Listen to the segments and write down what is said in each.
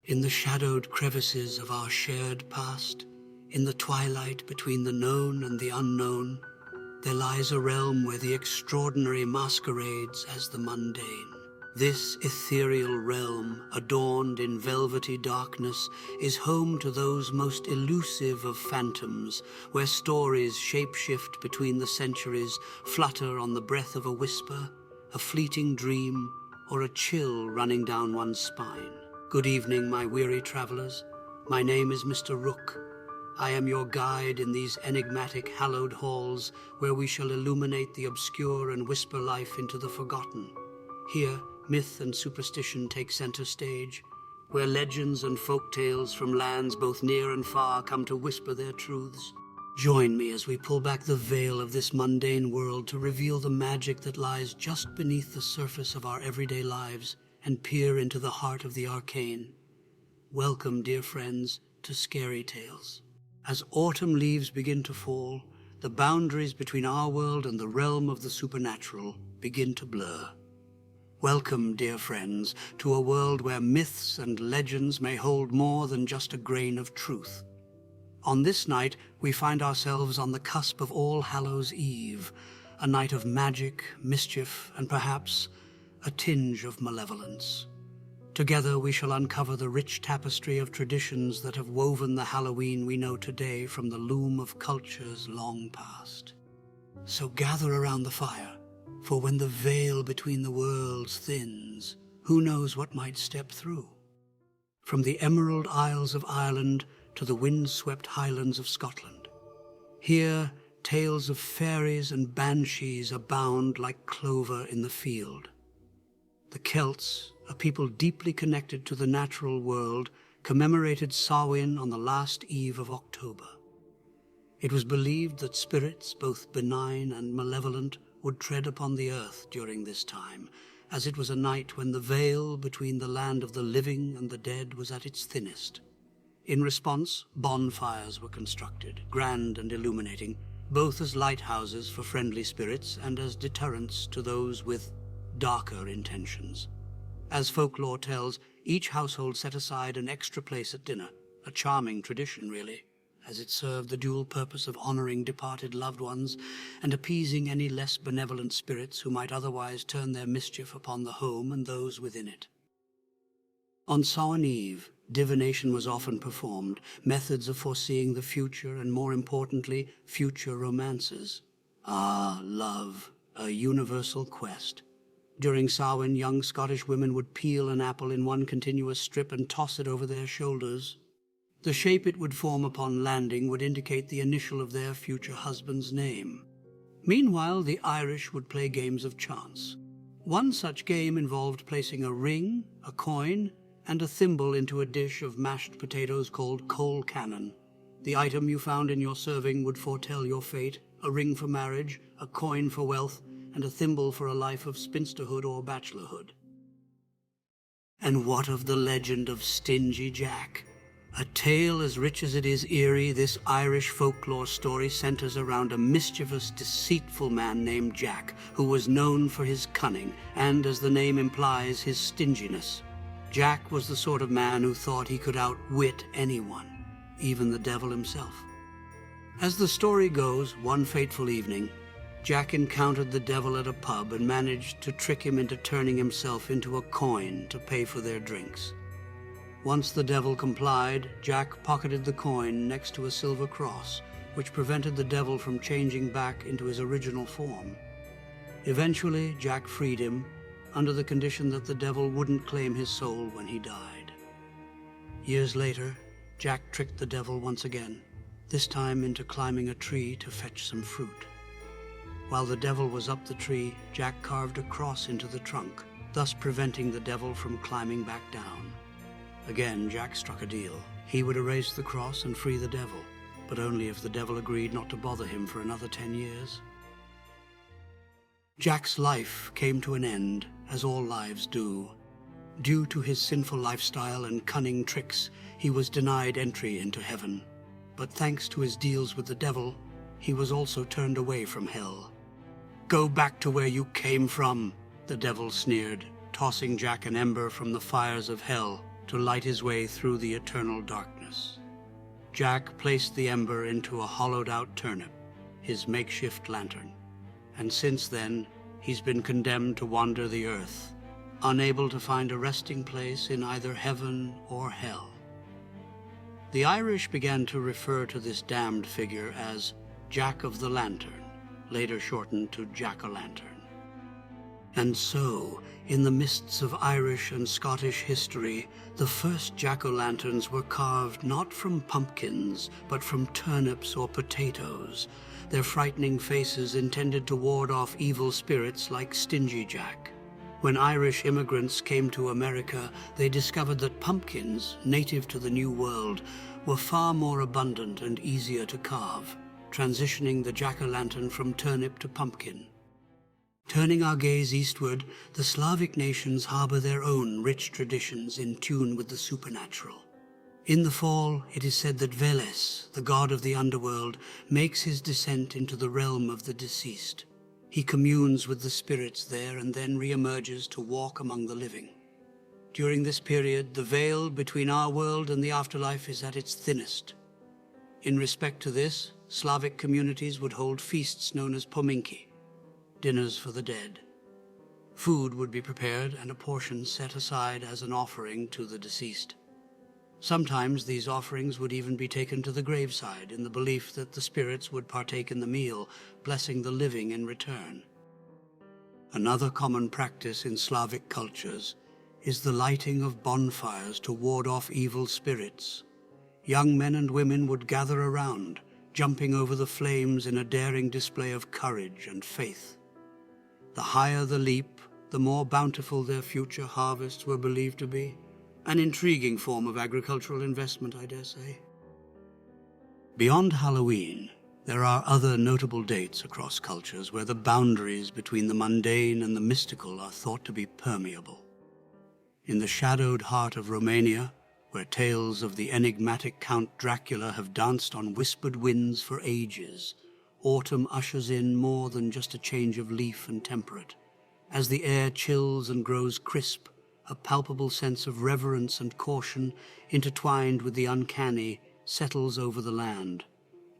In the shadowed crevices of our shared past, in the twilight between the known and the unknown, there lies a realm where the extraordinary masquerades as the mundane. This ethereal realm, adorned in velvety darkness, is home to those most elusive of phantoms, where stories shape-shift between the centuries, flutter on the breath of a whisper, a fleeting dream, or a chill running down one's spine. Good evening, my weary travelers. My name is Mr. Rook. I am your guide in these enigmatic hallowed halls where we shall illuminate the obscure and whisper life into the forgotten. Here, myth and superstition take center stage, where legends and folk tales from lands both near and far come to whisper their truths. Join me as we pull back the veil of this mundane world to reveal the magic that lies just beneath the surface of our everyday lives and peer into the heart of the arcane. Welcome, dear friends, to SkaryTales. As autumn leaves begin to fall, the boundaries between our world and the realm of the supernatural begin to blur. Welcome, dear friends, to a world where myths and legends may hold more than just a grain of truth. On this night, we find ourselves on the cusp of All Hallows Eve, a night of magic, mischief, and perhaps a tinge of malevolence. Together we shall uncover the rich tapestry of traditions that have woven the Halloween we know today from the loom of cultures long past. So gather around the fire, for when the veil between the worlds thins, who knows what might step through? From the Emerald Isles of Ireland to the wind-swept highlands of Scotland, here tales of fairies and banshees abound like clover in the field. The Celts, a people deeply connected to the natural world, commemorated Samhain on the last eve of October. It was believed that spirits, both benign and malevolent, would tread upon the earth during this time, as it was a night when the veil between the land of the living and the dead was at its thinnest. In response, bonfires were constructed, grand and illuminating, both as lighthouses for friendly spirits and as deterrents to those with darker intentions. As folklore tells, each household set aside an extra place at dinner, a charming tradition, really, as it served the dual purpose of honoring departed loved ones and appeasing any less benevolent spirits who might otherwise turn their mischief upon the home and those within it. On Samhain Eve, divination was often performed, methods of foreseeing the future and, more importantly, future romances. Ah, love, a universal quest. During Samhain, young Scottish women would peel an apple in one continuous strip and toss it over their shoulders. The shape it would form upon landing would indicate the initial of their future husband's name. Meanwhile, the Irish would play games of chance. One such game involved placing a ring, a coin, and a thimble into a dish of mashed potatoes called coal cannon. The item you found in your serving would foretell your fate: a ring for marriage, a coin for wealth, and a thimble for a life of spinsterhood or bachelorhood. And what of the legend of Stingy Jack? A tale as rich as it is eerie, this Irish folklore story centers around a mischievous, deceitful man named Jack, who was known for his cunning and, as the name implies, his stinginess. Jack was the sort of man who thought he could outwit anyone, even the devil himself. As the story goes, one fateful evening, Jack encountered the devil at a pub and managed to trick him into turning himself into a coin to pay for their drinks. Once the devil complied, Jack pocketed the coin next to a silver cross, which prevented the devil from changing back into his original form. Eventually, Jack freed him, under the condition that the devil wouldn't claim his soul when he died. Years later, Jack tricked the devil once again, this time into climbing a tree to fetch some fruit. While the devil was up the tree, Jack carved a cross into the trunk, thus preventing the devil from climbing back down. Again, Jack struck a deal. He would erase the cross and free the devil, but only if the devil agreed not to bother him for another 10 years. Jack's life came to an end, as all lives do. Due to his sinful lifestyle and cunning tricks, he was denied entry into heaven. But thanks to his deals with the devil, he was also turned away from hell. "Go back to where you came from," the devil sneered, tossing Jack an ember from the fires of hell to light his way through the eternal darkness. Jack placed the ember into a hollowed-out turnip, his makeshift lantern, and since then he's been condemned to wander the earth, unable to find a resting place in either heaven or hell. The Irish began to refer to this damned figure as Jack of the Lantern, later shortened to Jack-o'-lantern. And so, in the mists of Irish and Scottish history, the first jack-o'-lanterns were carved not from pumpkins, but from turnips or potatoes, their frightening faces intended to ward off evil spirits like Stingy Jack. When Irish immigrants came to America, they discovered that pumpkins, native to the New World, were far more abundant and easier to carve, transitioning the jack-o'-lantern from turnip to pumpkin. Turning our gaze eastward, the Slavic nations harbor their own rich traditions in tune with the supernatural. In the fall, it is said that Veles, the god of the underworld, makes his descent into the realm of the deceased. He communes with the spirits there and then re-emerges to walk among the living. During this period, the veil between our world and the afterlife is at its thinnest. In respect to this, Slavic communities would hold feasts known as pominki, dinners for the dead. Food would be prepared and a portion set aside as an offering to the deceased. Sometimes these offerings would even be taken to the graveside in the belief that the spirits would partake in the meal, blessing the living in return. Another common practice in Slavic cultures is the lighting of bonfires to ward off evil spirits. Young men and women would gather around, jumping over the flames in a daring display of courage and faith. The higher the leap, the more bountiful their future harvests were believed to be. An intriguing form of agricultural investment, I dare say. Beyond Halloween, there are other notable dates across cultures where the boundaries between the mundane and the mystical are thought to be permeable. In the shadowed heart of Romania, where tales of the enigmatic Count Dracula have danced on whispered winds for ages, autumn ushers in more than just a change of leaf and temperate. As the air chills and grows crisp, a palpable sense of reverence and caution, intertwined with the uncanny, settles over the land.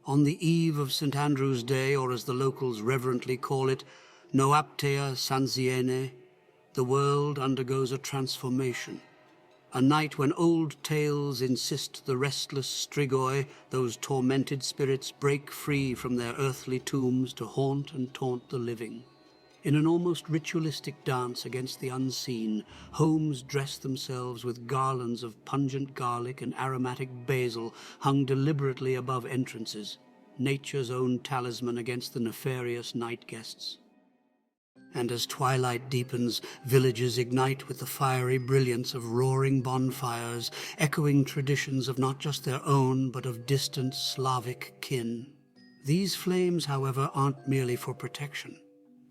On the eve of St. Andrew's Day, or as the locals reverently call it, Noaptea Sanziene, the world undergoes a transformation. A night when old tales insist the restless strigoi, those tormented spirits, break free from their earthly tombs to haunt and taunt the living. In an almost ritualistic dance against the unseen, homes dress themselves with garlands of pungent garlic and aromatic basil hung deliberately above entrances, nature's own talisman against the nefarious night guests. And as twilight deepens, villages ignite with the fiery brilliance of roaring bonfires, echoing traditions of not just their own, but of distant Slavic kin. These flames, however, aren't merely for protection.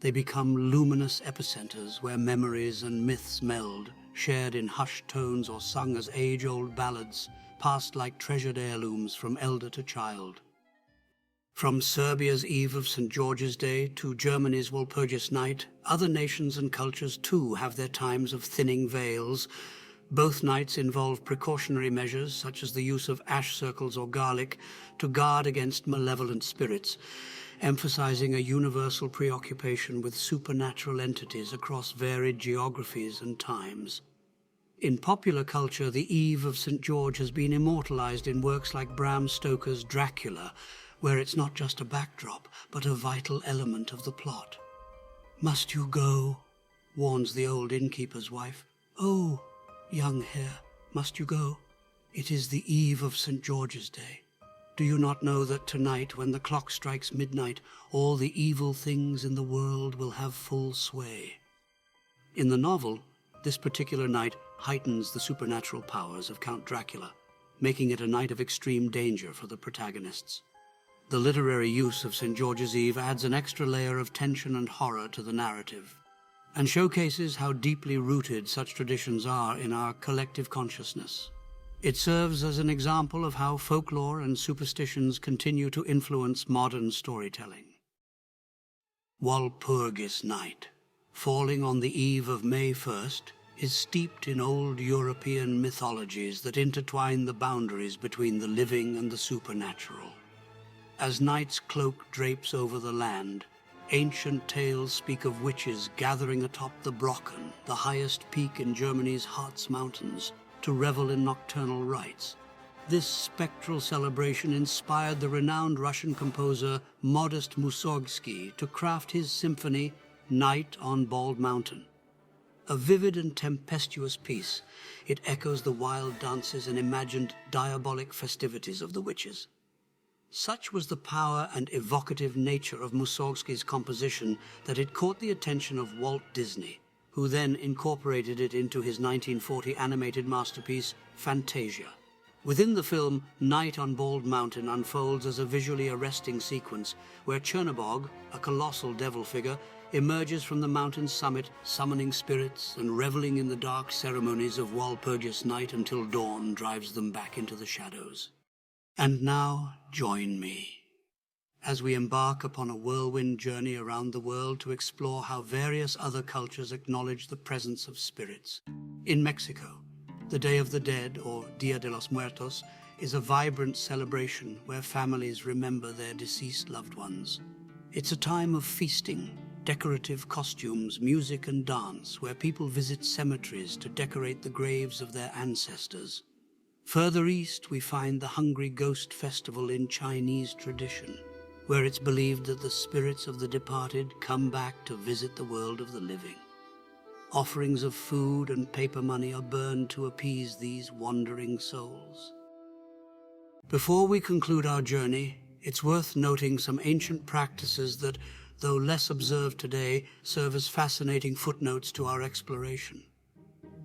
They become luminous epicenters where memories and myths meld, shared in hushed tones or sung as age-old ballads, passed like treasured heirlooms from elder to child. From Serbia's Eve of St. George's Day to Germany's Walpurgis Night, other nations and cultures too have their times of thinning veils. Both nights involve precautionary measures, such as the use of ash circles or garlic, to guard against malevolent spirits, emphasizing a universal preoccupation with supernatural entities across varied geographies and times. In popular culture, the Eve of St. George has been immortalized in works like Bram Stoker's Dracula, where it's not just a backdrop, but a vital element of the plot. "Must you go?" warns the old innkeeper's wife. "Oh, young hare, must you go? It is the Eve of St. George's Day. Do you not know that tonight, when the clock strikes midnight, all the evil things in the world will have full sway?" In the novel, this particular night heightens the supernatural powers of Count Dracula, making it a night of extreme danger for the protagonists. The literary use of St. George's Eve adds an extra layer of tension and horror to the narrative, and showcases how deeply rooted such traditions are in our collective consciousness. It serves as an example of how folklore and superstitions continue to influence modern storytelling. Walpurgis Night, falling on the eve of May 1st, is steeped in old European mythologies that intertwine the boundaries between the living and the supernatural. As night's cloak drapes over the land, ancient tales speak of witches gathering atop the Brocken, the highest peak in Germany's Harz Mountains, to revel in nocturnal rites. This spectral celebration inspired the renowned Russian composer Modest Moussorgsky to craft his symphony, Night on Bald Mountain. A vivid and tempestuous piece, it echoes the wild dances and imagined diabolic festivities of the witches. Such was the power and evocative nature of Moussorgsky's composition that it caught the attention of Walt Disney, who then incorporated it into his 1940 animated masterpiece, Fantasia. Within the film, Night on Bald Mountain unfolds as a visually arresting sequence where Chernobog, a colossal devil figure, emerges from the mountain's summit, summoning spirits and reveling in the dark ceremonies of Walpurgis Night until dawn drives them back into the shadows. And now, join me as we embark upon a whirlwind journey around the world to explore how various other cultures acknowledge the presence of spirits. In Mexico, the Day of the Dead, or Dia de los Muertos, is a vibrant celebration where families remember their deceased loved ones. It's a time of feasting, decorative costumes, music and dance, where people visit cemeteries to decorate the graves of their ancestors. Further east, we find the Hungry Ghost Festival in Chinese tradition, where it's believed that the spirits of the departed come back to visit the world of the living. Offerings of food and paper money are burned to appease these wandering souls. Before we conclude our journey, it's worth noting some ancient practices that, though less observed today, serve as fascinating footnotes to our exploration.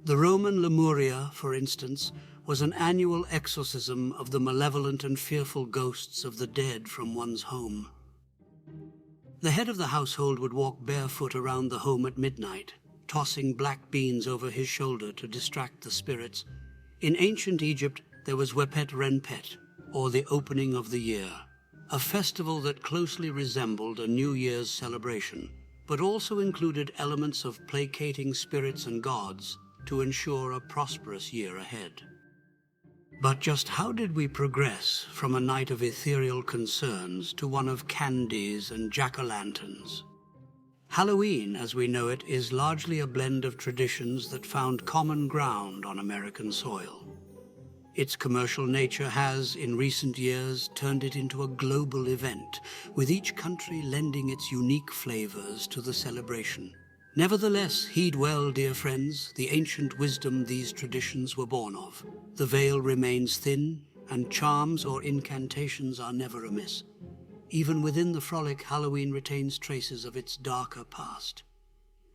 The Roman Lemuria, for instance, was an annual exorcism of the malevolent and fearful ghosts of the dead from one's home. The head of the household would walk barefoot around the home at midnight, tossing black beans over his shoulder to distract the spirits. In ancient Egypt, there was Wepet Renpet, or the opening of the year, a festival that closely resembled a New Year's celebration, but also included elements of placating spirits and gods to ensure a prosperous year ahead. But just how did we progress from a night of ethereal concerns to one of candies and jack-o'-lanterns? Halloween, as we know it, is largely a blend of traditions that found common ground on American soil. Its commercial nature has, in recent years, turned it into a global event, with each country lending its unique flavors to the celebration. Nevertheless, heed well, dear friends, the ancient wisdom these traditions were born of. The veil remains thin, and charms or incantations are never amiss. Even within the frolic, Halloween retains traces of its darker past.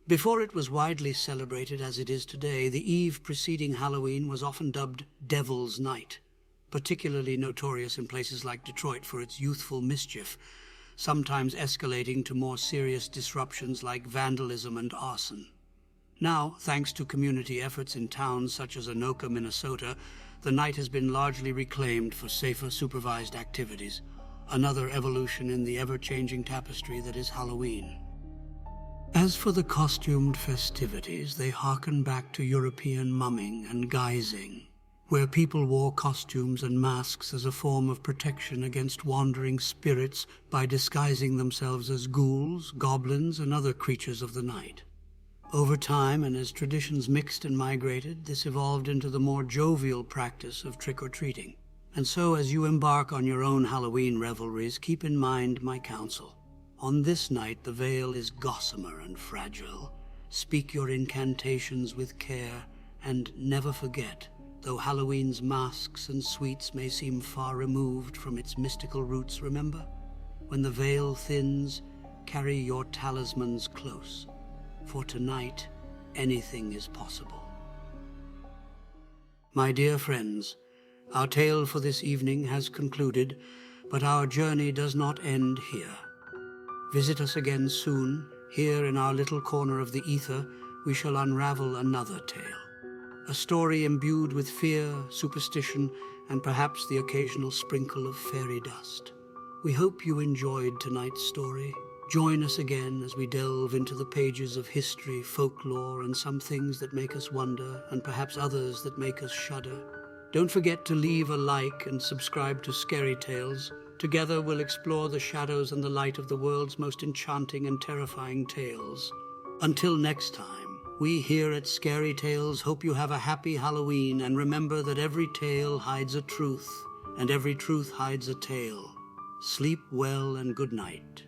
Before it was widely celebrated as it is today, the eve preceding Halloween was often dubbed Devil's Night, particularly notorious in places like Detroit for its youthful mischief, sometimes escalating to more serious disruptions like vandalism and arson. Now, thanks to community efforts in towns such as Anoka, Minnesota, the night has been largely reclaimed for safer supervised activities, another evolution in the ever-changing tapestry that is Halloween. As for the costumed festivities, they harken back to European mumming and guising, where people wore costumes and masks as a form of protection against wandering spirits by disguising themselves as ghouls, goblins, and other creatures of the night. Over time, and as traditions mixed and migrated, this evolved into the more jovial practice of trick-or-treating. And so, as you embark on your own Halloween revelries, keep in mind my counsel. On this night, the veil is gossamer and fragile. Speak your incantations with care, and never forget, though Halloween's masks and sweets may seem far removed from its mystical roots, remember? When the veil thins, carry your talismans close, for tonight, anything is possible. My dear friends, our tale for this evening has concluded, but our journey does not end here. Visit us again soon. Here in our little corner of the ether, we shall unravel another tale. A story imbued with fear, superstition, and perhaps the occasional sprinkle of fairy dust. We hope you enjoyed tonight's story. Join us again as we delve into the pages of history, folklore, and some things that make us wonder, and perhaps others that make us shudder. Don't forget to leave a like and subscribe to SkaryTales. Together we'll explore the shadows and the light of the world's most enchanting and terrifying tales. Until next time, we here at SkaryTales hope you have a happy Halloween, and remember that every tale hides a truth, and every truth hides a tale. Sleep well and good night.